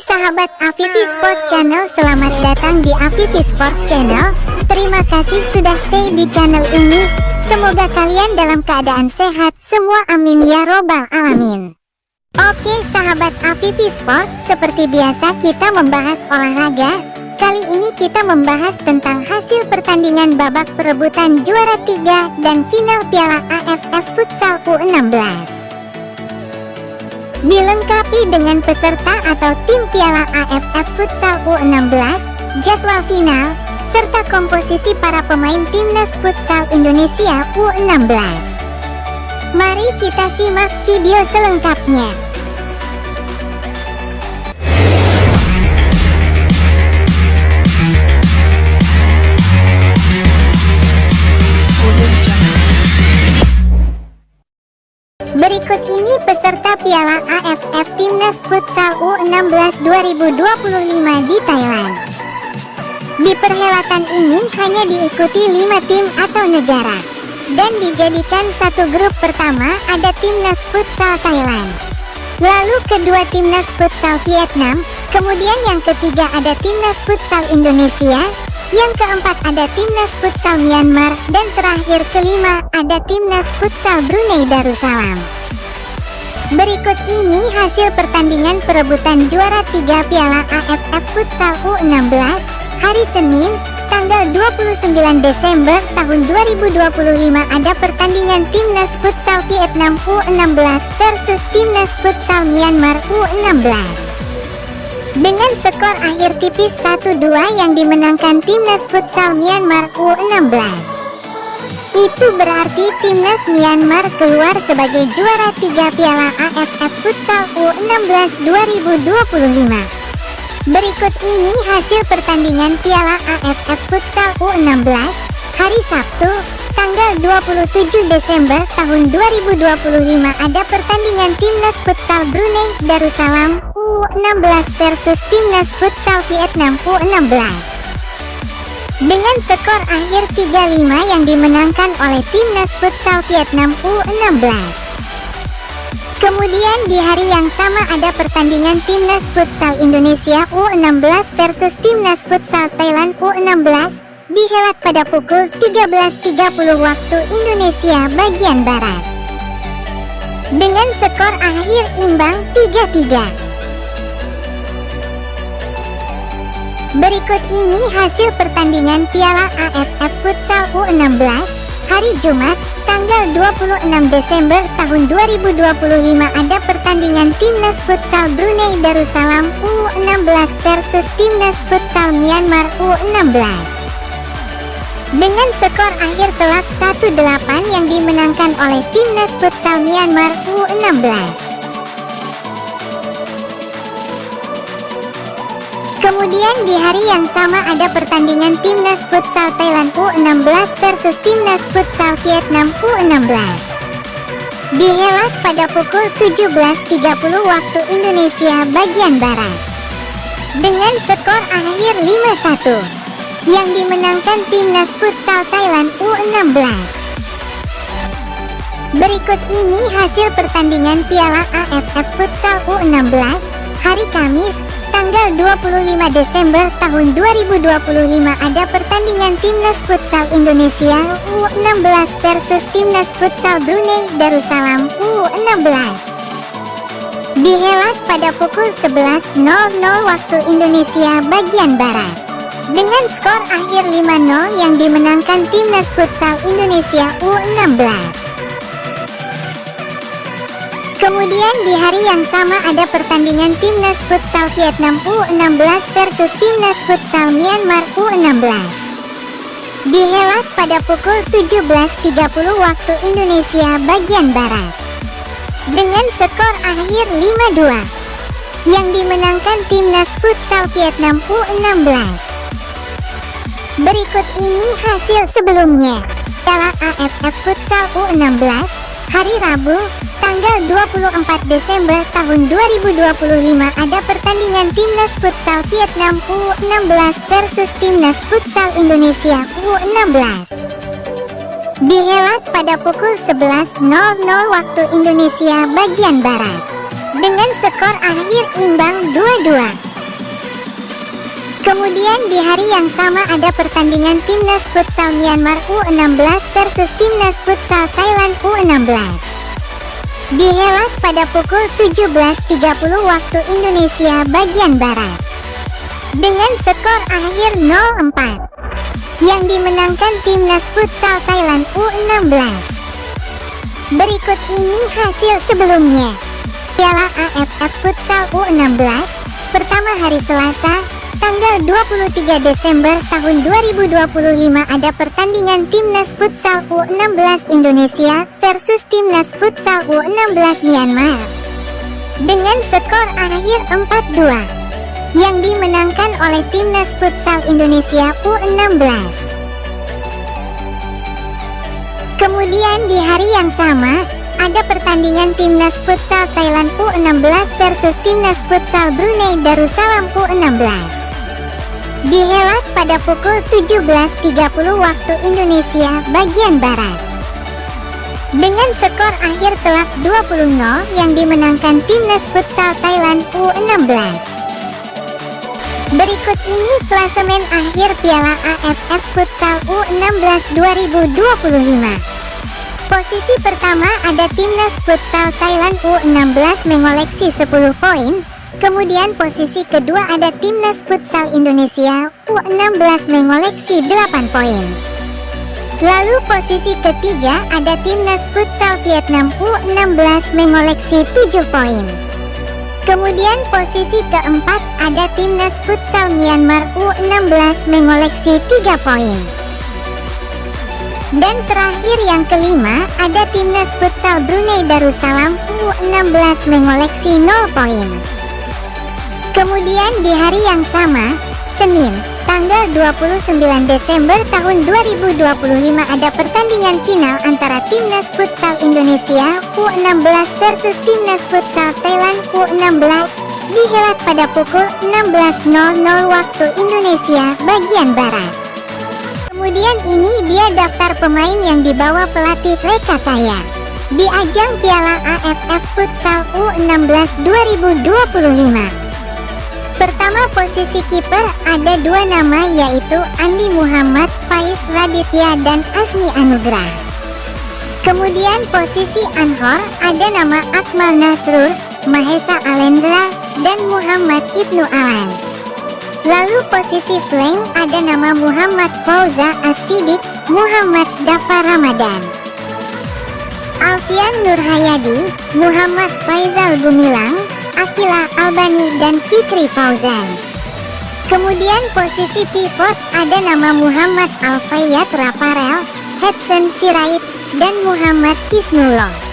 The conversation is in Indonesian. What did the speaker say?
sahabat Afifi Sport Channel, selamat datang di Afifi Sport Channel. Terima kasih sudah stay di channel ini. Semoga kalian dalam keadaan sehat semua, amin ya robbal alamin. Oke sahabat Afifi Sport, seperti biasa kita membahas olahraga. Kali ini kita membahas tentang hasil pertandingan babak perebutan juara 3 dan final Piala AFF Futsal U16. Dilengkapi dengan peserta atau tim Piala AFF Futsal U16, jadwal final, serta komposisi para pemain Timnas Futsal Indonesia U16. Mari kita simak video selengkapnya. Berikut ini peserta Piala AFF Timnas Futsal U16 2025 di Thailand. Di perhelatan ini hanya diikuti 5 tim atau negara, dan dijadikan satu grup. Pertama ada Timnas Futsal Thailand, lalu kedua Timnas Futsal Vietnam, kemudian yang ketiga ada Timnas Futsal Indonesia, yang keempat ada Timnas Futsal Myanmar, dan terakhir kelima ada Timnas Futsal Brunei Darussalam. Berikut ini hasil pertandingan perebutan juara 3 Piala AFF Futsal U16 hari Senin, tanggal 29 Desember tahun 2025. Ada pertandingan Timnas Futsal Vietnam U16 versus Timnas Futsal Myanmar U16. Dengan skor akhir tipis 1-2 yang dimenangkan Timnas Futsal Myanmar U16. Itu berarti Timnas Myanmar keluar sebagai juara 3 Piala AFF Futsal U16 2025. Berikut ini hasil pertandingan Piala AFF Futsal U16 hari Sabtu, tanggal 27 Desember tahun 2025. Ada pertandingan Timnas Futsal Brunei Darussalam U16 versus Timnas Futsal Vietnam U16. Dengan skor akhir 3-5 yang dimenangkan oleh Timnas Futsal Vietnam U16. Kemudian di hari yang sama ada pertandingan Timnas Futsal Indonesia U16 versus Timnas Futsal Thailand U16, dihelat pada pukul 13.30 waktu Indonesia bagian Barat. Dengan skor akhir imbang 3-3. Berikut ini hasil pertandingan Piala AFF Futsal U16 hari Jumat, tanggal 26 Desember tahun 2025. Ada pertandingan Timnas Futsal Brunei Darussalam U16 versus Timnas Futsal Myanmar U16. Dengan skor akhir telak 1-8 yang dimenangkan oleh Timnas Futsal Myanmar U16. Kemudian di hari yang sama ada pertandingan Timnas Futsal Thailand U16 versus Timnas Futsal Vietnam U16. Dihelat pada pukul 17.30 waktu Indonesia bagian Barat. Dengan skor akhir 5-1 yang dimenangkan Timnas Futsal Thailand U16. Berikut ini hasil pertandingan Piala AFF Futsal U16 hari Kamis, tanggal 25 Desember tahun 2025. Ada pertandingan Timnas Futsal Indonesia U16 versus Timnas Futsal Brunei Darussalam U16. Dihelat pada pukul 11.00 waktu Indonesia bagian Barat. Dengan skor akhir 5-0 yang dimenangkan Timnas Futsal Indonesia U16. Kemudian di hari yang sama ada pertandingan Timnas Futsal Vietnam U16 versus Timnas Futsal Myanmar U16. Dihelat pada pukul 17.30 waktu Indonesia bagian Barat. Dengan skor akhir 5-2 yang dimenangkan Timnas Futsal Vietnam U16. Berikut ini hasil sebelumnya. Piala AFF Futsal U16 hari Rabu, tanggal 24 Desember tahun 2025. Ada pertandingan Timnas Futsal Vietnam U16 versus Timnas Futsal Indonesia U16. Dihelat pada pukul 11.00 waktu Indonesia bagian Barat. Dengan skor akhir imbang 2-2. Kemudian di hari yang sama ada pertandingan Timnas Futsal Myanmar U16 versus Timnas Futsal Thailand U16. Dihelat pada pukul 17.30 waktu Indonesia bagian Barat. Dengan skor akhir 0-4 yang dimenangkan Timnas Futsal Thailand U16. Berikut ini hasil sebelumnya. Piala AFF Futsal U16, pertama hari Selasa, tanggal 23 Desember tahun 2025 ada pertandingan Timnas Futsal U16 Indonesia versus Timnas Futsal U16 Myanmar. Dengan skor akhir 4-2 yang dimenangkan oleh Timnas Futsal Indonesia U16. Kemudian di hari yang sama, ada pertandingan Timnas Futsal Thailand U16 versus Timnas Futsal Brunei Darussalam U16. Dihelat pada pukul 17.30 waktu Indonesia bagian Barat. Dengan skor akhir telak 20-0 yang dimenangkan Timnas Futsal Thailand U16. Berikut ini klasemen akhir Piala AFF Futsal U16 2025. Posisi pertama ada Timnas Futsal Thailand U16 mengoleksi 10 poin. Kemudian posisi kedua ada Timnas Futsal Indonesia U16 mengoleksi 8 poin. Lalu posisi ketiga ada Timnas Futsal Vietnam U16 mengoleksi 7 poin. Kemudian posisi keempat ada Timnas Futsal Myanmar U16 mengoleksi 3 poin. Dan terakhir yang kelima ada Timnas Futsal Brunei Darussalam U16 mengoleksi 0 poin. Kemudian di hari yang sama, Senin, tanggal 29 Desember tahun 2025 ada pertandingan final antara Timnas Futsal Indonesia U16 versus Timnas Futsal Thailand U16, dihelat pada pukul 16.00 waktu Indonesia bagian Barat. Kemudian ini dia daftar pemain yang dibawa pelatih Reka Kaya di ajang Piala AFF Futsal U16 2025. Pertama, posisi kiper ada dua nama yaitu Andi Muhammad, Faiz Raditya dan Asmi Anugrah. Kemudian posisi anchor ada nama Akmal Nasrur, Mahesa Alendra dan Muhammad Ibnu Alan. Lalu posisi flank ada nama Muhammad Fauza As-Siddiq, Muhammad Dafa Ramadan, Alfian Nurhayadi, Muhammad Faizal Gumilang, Akila Albani dan Fikri Fauzan. Kemudian posisi pivot ada nama Muhammad Alfayat Rafarel, Hudson Sirait dan Muhammad Kisnullah.